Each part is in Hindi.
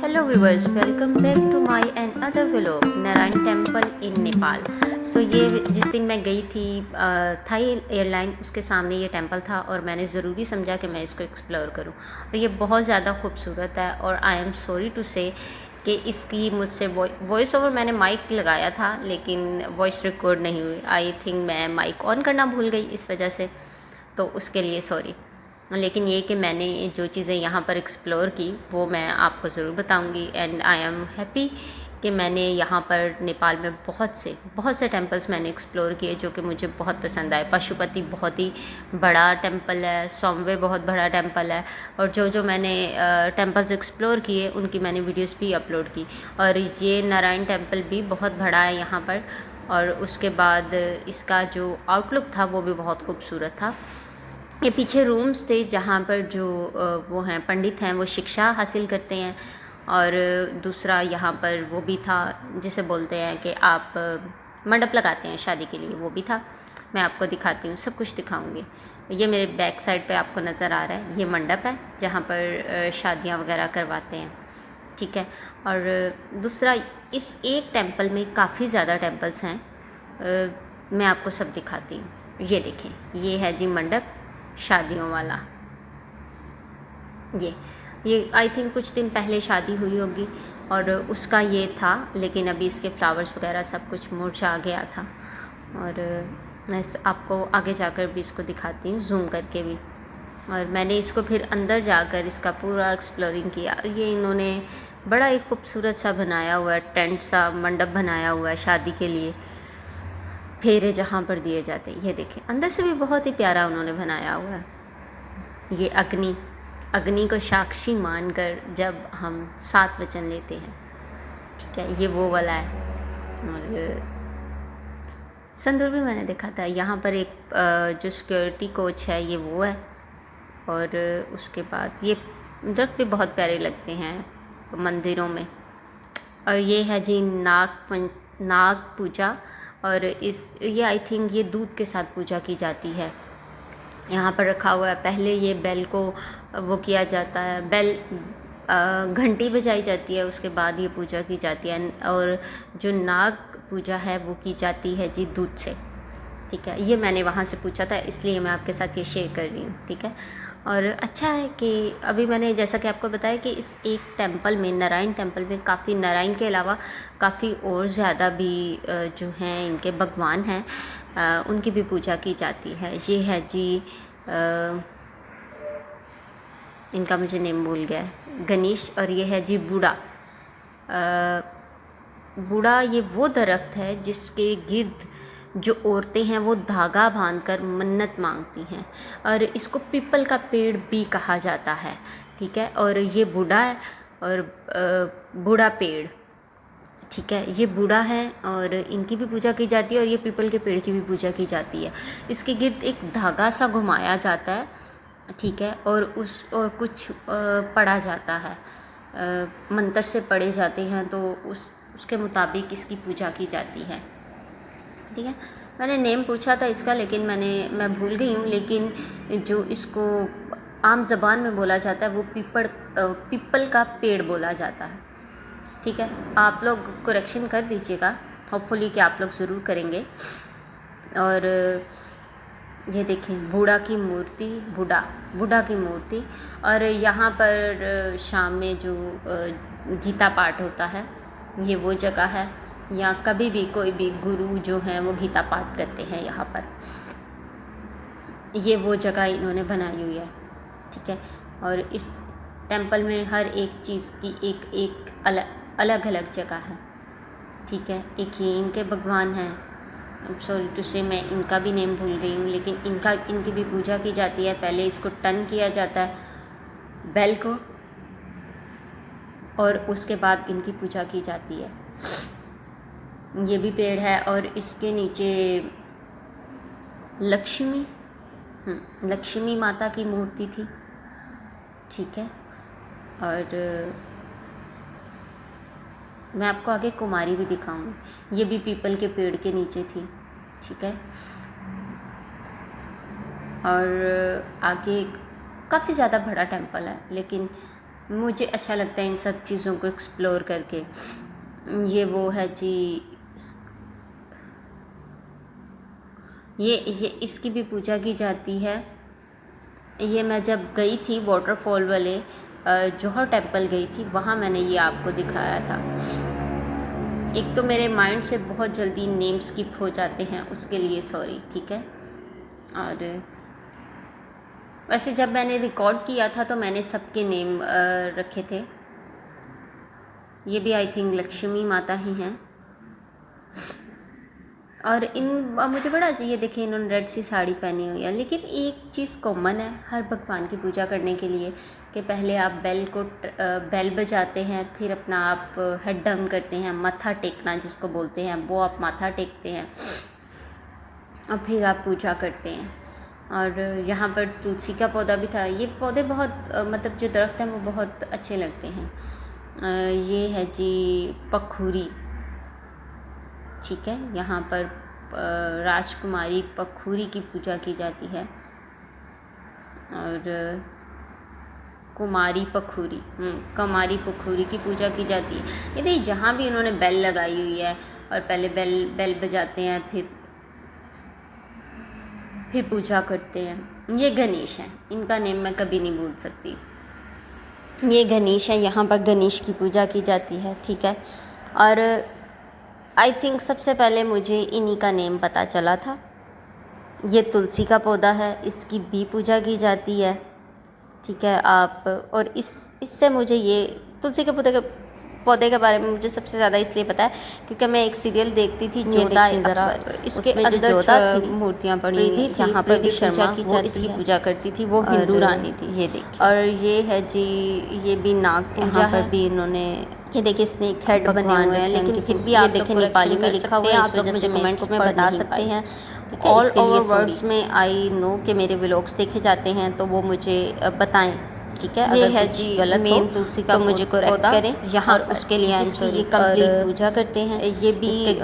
Hello viewers, welcome back to my another vlog Narayan temple in Nepal. So ये जिस दिन मैं गई थी थाई एयरलाइन, उसके सामने ये टेम्पल था और मैंने ज़रूरी समझा कि मैं इसको एक्सप्लोर करूं। और ये बहुत ज़्यादा खूबसूरत है और आई एम सॉरी टू से कि इसकी मुझसे वॉइस ओवर मैंने माइक लगाया था लेकिन वॉइस रिकॉर्ड नहीं हुई। आई थिंक मैं माइक ऑन करना भूल गई इस वजह से, तो उसके लिए सॉरी। लेकिन ये कि मैंने जो चीज़ें यहाँ पर एक्सप्लोर की वो मैं आपको ज़रूर बताऊँगी। एंड आई एम हैप्पी कि मैंने यहाँ पर नेपाल में बहुत से टेम्पल्स मैंने एक्सप्लोर किए जो कि मुझे बहुत पसंद आए। पशुपति बहुत ही बड़ा टेम्पल है, सोमवे बहुत बड़ा टेम्पल है, और जो मैंने टेम्पल्स एक्सप्लोर किए उनकी मैंने वीडियोस भी अपलोड की। और ये नारायण टेम्पल भी बहुत बड़ा है यहाँ पर, और उसके बाद इसका जो आउटलुक था वो भी बहुत खूबसूरत था। ये पीछे रूम्स थे जहाँ पर जो वो हैं पंडित हैं वो शिक्षा हासिल करते हैं, और दूसरा यहाँ पर वो भी था जिसे बोलते हैं कि आप मंडप लगाते हैं शादी के लिए, वो भी था। मैं आपको दिखाती हूँ, सब कुछ दिखाऊंगी। ये मेरे बैक साइड पे आपको नज़र आ रहा है, ये मंडप है जहाँ पर शादियाँ वगैरह करवाते हैं, ठीक है। और दूसरा, इस एक टेम्पल में काफ़ी ज़्यादा टेम्पल्स हैं, मैं आपको सब दिखाती हूँ। ये देखें, ये है जी मंडप शादियों वाला। ये आई थिंक कुछ दिन पहले शादी हुई होगी और उसका ये था, लेकिन अभी इसके फ्लावर्स वगैरह सब कुछ मुरझा गया था। और मैं आपको आगे जाकर भी इसको दिखाती हूँ जूम करके भी। और मैंने इसको फिर अंदर जाकर इसका पूरा एक्सप्लोरिंग किया। और ये इन्होंने बड़ा एक खूबसूरत सा बनाया हुआ है, टेंट सा मंडप बनाया हुआ है शादी के लिए, फेरे जहाँ पर दिए जाते हैं। ये देखें, अंदर से भी बहुत ही प्यारा उन्होंने बनाया हुआ है। ये अग्नि को साक्षी मानकर जब हम 7 वचन लेते हैं, ठीक है, ये वो वाला है। और संदूर भी मैंने देखा था। यहाँ पर एक जो सिक्योरिटी कोच है ये वो है। और उसके बाद ये दरख्त भी बहुत प्यारे लगते हैं मंदिरों में। और ये है जी नाग पूजा, और ये आई थिंक ये दूध के साथ पूजा की जाती है। यहाँ पर रखा हुआ है, पहले ये बेल को वो किया जाता है, बेल घंटी बजाई जाती है, उसके बाद ये पूजा की जाती है। और जो नाग पूजा है वो की जाती है जी दूध से, ठीक है। ये मैंने वहाँ से पूछा था, इसलिए मैं आपके साथ ये शेयर कर रही हूँ, ठीक है। और अच्छा है कि अभी मैंने जैसा कि आपको बताया कि इस एक टेम्पल में, नारायण टेम्पल में, काफ़ी नारायण के अलावा काफ़ी और ज़्यादा भी जो हैं इनके भगवान हैं, उनकी भी पूजा की जाती है। ये है जी इनका मुझे नेम भूल गया है, गणेश। और ये है जी बूढ़ा। बूढ़ा ये वो दरख्त है जिसके गिर्द जो औरतें हैं वो धागा बांधकर मन्नत मांगती हैं, और इसको पीपल का पेड़ भी कहा जाता है, ठीक है। और ये बूढ़ा है, और बूढ़ा पेड़, ठीक है, ये बूढ़ा है और इनकी भी पूजा की जाती है, और ये पीपल के पेड़ की भी पूजा की जाती है। इसके गिर्द एक धागा सा घुमाया जाता है, ठीक है, और कुछ पढ़ा जाता है, मंत्र से पढ़े जाते हैं, तो उसके मुताबिक इसकी पूजा की जाती है, ठीक है। मैंने नेम पूछा था इसका, लेकिन मैं भूल गई हूँ। लेकिन जो इसको आम ज़बान में बोला जाता है वो पीपल का पेड़ बोला जाता है, ठीक है। आप लोग करेक्शन कर दीजिएगा, होपफुली कि आप लोग ज़रूर करेंगे। और ये देखें, बूढ़ा की मूर्ति। और यहाँ पर शाम में जो गीता पाठ होता है, ये वो जगह है। यहाँ कभी भी कोई भी गुरु जो हैं वो गीता पाठ करते हैं यहाँ पर। ये वो जगह इन्होंने बनाई हुई है, ठीक है। और इस टेम्पल में हर एक चीज़ की एक अलग अलग जगह है, ठीक है। एक ये इनके भगवान हैं, सॉरी टू से मैं इनका भी नेम भूल गई हूँ, लेकिन इनकी भी पूजा की जाती है। पहले इसको टन किया जाता है बेल को, और उसके बाद इनकी पूजा की जाती है। ये भी पेड़ है, और इसके नीचे लक्ष्मी माता की मूर्ति थी, ठीक है। और मैं आपको आगे कुमारी भी दिखाऊंगी, ये भी पीपल के पेड़ के नीचे थी, ठीक है। और आगे काफ़ी ज़्यादा बड़ा टेम्पल है, लेकिन मुझे अच्छा लगता है इन सब चीज़ों को एक्सप्लोर करके। ये वो है जी, ये इसकी भी पूजा की जाती है। ये मैं जब गई थी वाटरफॉल वाले जौहर टेम्पल गई थी, वहाँ मैंने ये आपको दिखाया था। एक तो मेरे माइंड से बहुत जल्दी नेम स्किप हो जाते हैं, उसके लिए सॉरी, ठीक है। और वैसे जब मैंने रिकॉर्ड किया था तो मैंने सबके नेम रखे थे। ये भी आई थिंक लक्ष्मी माता ही हैं। और मुझे बड़ा अजीब, ये देखिए इन्होंने रेड सी साड़ी पहनी हुई है। लेकिन एक चीज़ कॉमन है हर भगवान की पूजा करने के लिए कि पहले आप बेल बजाते हैं, फिर अपना आप हेड डाउन करते हैं, माथा टेकना जिसको बोलते हैं, वो आप माथा टेकते हैं और फिर आप पूजा करते हैं। और यहाँ पर तुलसी का पौधा भी था। ये पौधे बहुत मतलब जो दरख्त हैं वो बहुत अच्छे लगते हैं। ये है जी पखूरी, ठीक है। यहाँ पर राजकुमारी पखूरी की पूजा की जाती है और कुमारी पखूरी की पूजा की जाती है। ये देखिए जहाँ भी इन्होंने बेल लगाई हुई है और पहले बेल बजाते हैं, फिर पूजा करते हैं। ये गणेश हैं, इनका नेम मैं कभी नहीं भूल सकती। ये गणेश है, यहाँ पर गणेश की पूजा की जाती है, ठीक है। और आई थिंक सबसे पहले मुझे इन्हीं का नेम पता चला था। ये तुलसी का पौधा है, इसकी भी पूजा की जाती है, ठीक है। आप और इससे मुझे ये तुलसी के पौधे के बारे में मुझे सबसे ज़्यादा इसलिए पता है क्योंकि मैं एक सीरियल देखती थी जोधा अकबर, इसके अंदर जोधा थी मूर्तियाँ पड़ी हुई थी। यहाँ पर भी शर्मा वो इसकी पूजा करती थी, वो हिंदू रानी थी। ये देखिए, और ये है जी, ये भी नाग पूजा है। पर भी इन्होंने ये देखिए स्नेक हेड बने हुए हैं, लेकिन फिर भी आप देखें नेपाली में लिखा हुआ है, आप लोग मुझे कमेंट्स में बता सकते हैं। ऑल ओवर वर्ड्स में आई नो कि मेरे व्लॉग्स देखे जाते हैं, तो वो मुझे बताएं, ठीक है। ये है जी गलत मेन तुलसी का तो मुझे करेक्ट करें। यहाँ उसके लिए ये कंप्लीट पूजा करते हैं। ये भी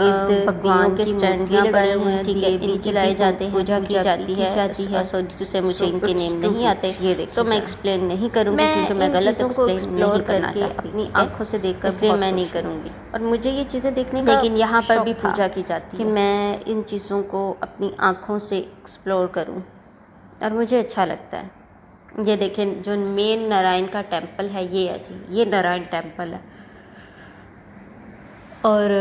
भगवान के स्टैंडियाँ बने हुए हैं, ठीक है। इनके जलाए जाते हैं, पूजा की जाती है। सॉरी से मुझे इनके नेम नहीं आते, ये देखो। सो मैं एक्सप्लेन नहीं करूँगी क्योंकि मैं गलत एक्सप्लेन नहीं करना चाहती, अपनी आँखों से देखकर, इसलिए मैं नहीं करूँगी। और मुझे ये चीज़ें देखने का लेकिन यहाँ पर भी पूजा की जाती है कि मैं इन चीज़ों को अपनी आँखों से एक्सप्लोर करूँ और मुझे अच्छा लगता है। ये देखें जो मेन नारायण का टेंपल है, ये है जी, ये नारायण टेंपल है। और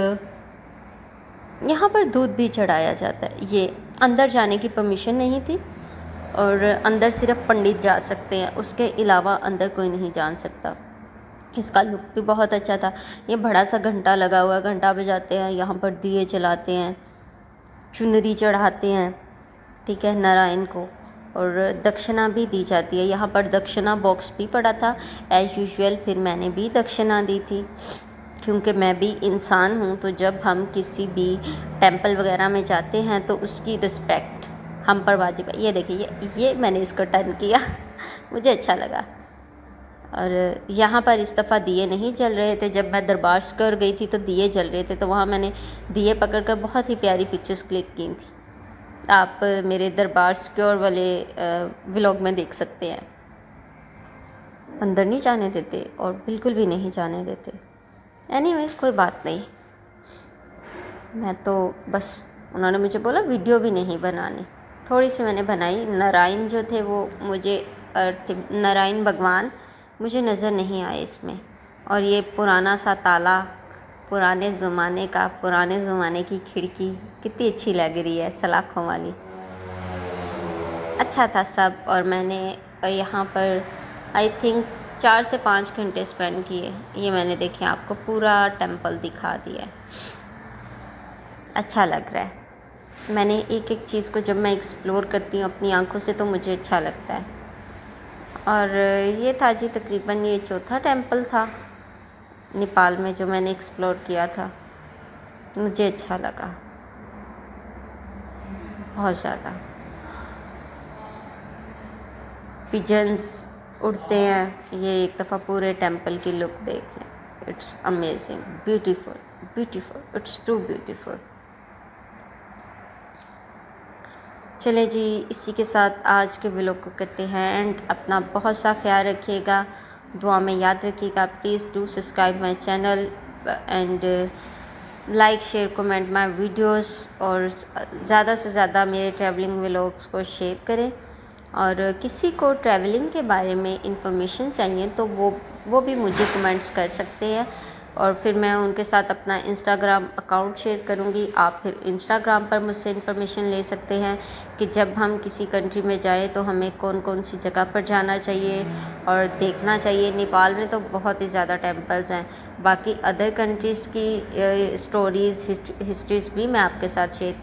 यहाँ पर दूध भी चढ़ाया जाता है। ये अंदर जाने की परमिशन नहीं थी और अंदर सिर्फ पंडित जा सकते हैं, उसके अलावा अंदर कोई नहीं जा सकता। इसका लुक भी बहुत अच्छा था। ये बड़ा सा घंटा लगा हुआ है, घंटा बजाते हैं, यहाँ पर दिए जलाते हैं, चुनरी चढ़ाते हैं, ठीक है, नारायण को। और दक्षिणा भी दी जाती है। यहाँ पर दक्षिणा बॉक्स भी पड़ा था एज़ यूजुअल, फिर मैंने भी दक्षिणा दी थी क्योंकि मैं भी इंसान हूँ। तो जब हम किसी भी टेंपल वगैरह में जाते हैं तो उसकी रिस्पेक्ट हम पर वाजिब है। ये देखिए, ये मैंने इसको टर्न किया मुझे अच्छा लगा। और यहाँ पर इस दफ़ा दिए नहीं जल रहे थे। जब मैं दरबार स्क्वायर गई थी तो दिए जल रहे थे, तो वहाँ मैंने दिए पकड़कर बहुत ही प्यारी पिक्चर्स क्लिक की थी। आप मेरे दरबार स्क्वायर वाले व्लॉग में देख सकते हैं। अंदर नहीं जाने देते और बिल्कुल भी नहीं जाने देते। एनीवे कोई बात नहीं, मैं तो बस उन्होंने मुझे बोला वीडियो भी नहीं बनानी, थोड़ी सी मैंने बनाई। नारायण जो थे वो मुझे नारायण भगवान मुझे नज़र नहीं आए इसमें। और ये पुराना सा ताला, पुराने ज़माने की खिड़की कितनी अच्छी लग रही है, सलाखों वाली। अच्छा था सब। और मैंने यहाँ पर आई थिंक 4 से 5 घंटे स्पेंड किए। ये मैंने देखे आपको पूरा टेंपल दिखा दिया, अच्छा लग रहा है। मैंने एक एक चीज़ को जब मैं एक्सप्लोर करती हूँ अपनी आँखों से तो मुझे अच्छा लगता है। और ये था जी तकरीबन ये चौथा टेंपल था नेपाल में जो मैंने एक्सप्लोर किया था। मुझे अच्छा लगा बहुत ज़्यादा। पिजन्स उड़ते हैं, ये एक दफ़ा पूरे टेंपल की लुक देख लें। It's amazing, beautiful, it's too beautiful. चले जी, इसी के साथ आज के व्लॉग को करते हैं एंड अपना बहुत सा ख्याल रखिएगा दुआ में याद रखिएगा। Please do subscribe my channel and like share comment my videos, और ज़्यादा से ज़्यादा मेरे ट्रैवलिंग व्लॉग्स को शेयर करें। और किसी को ट्रैवलिंग के बारे में इंफॉर्मेशन चाहिए तो वो भी मुझे कमेंट्स कर सकते हैं, और फिर मैं उनके साथ अपना इंस्टाग्राम अकाउंट शेयर करूँगी। आप फिर इंस्टाग्राम पर मुझसे इन्फॉर्मेशन ले सकते हैं कि जब हम किसी कंट्री में जाएं तो हमें कौन कौन सी जगह पर जाना चाहिए और देखना चाहिए। नेपाल में तो बहुत ही ज़्यादा टेम्पल्स हैं। बाकी अदर कंट्रीज़ की स्टोरीज़ हिस्ट्रीज़ भी मैं आपके साथ शेयर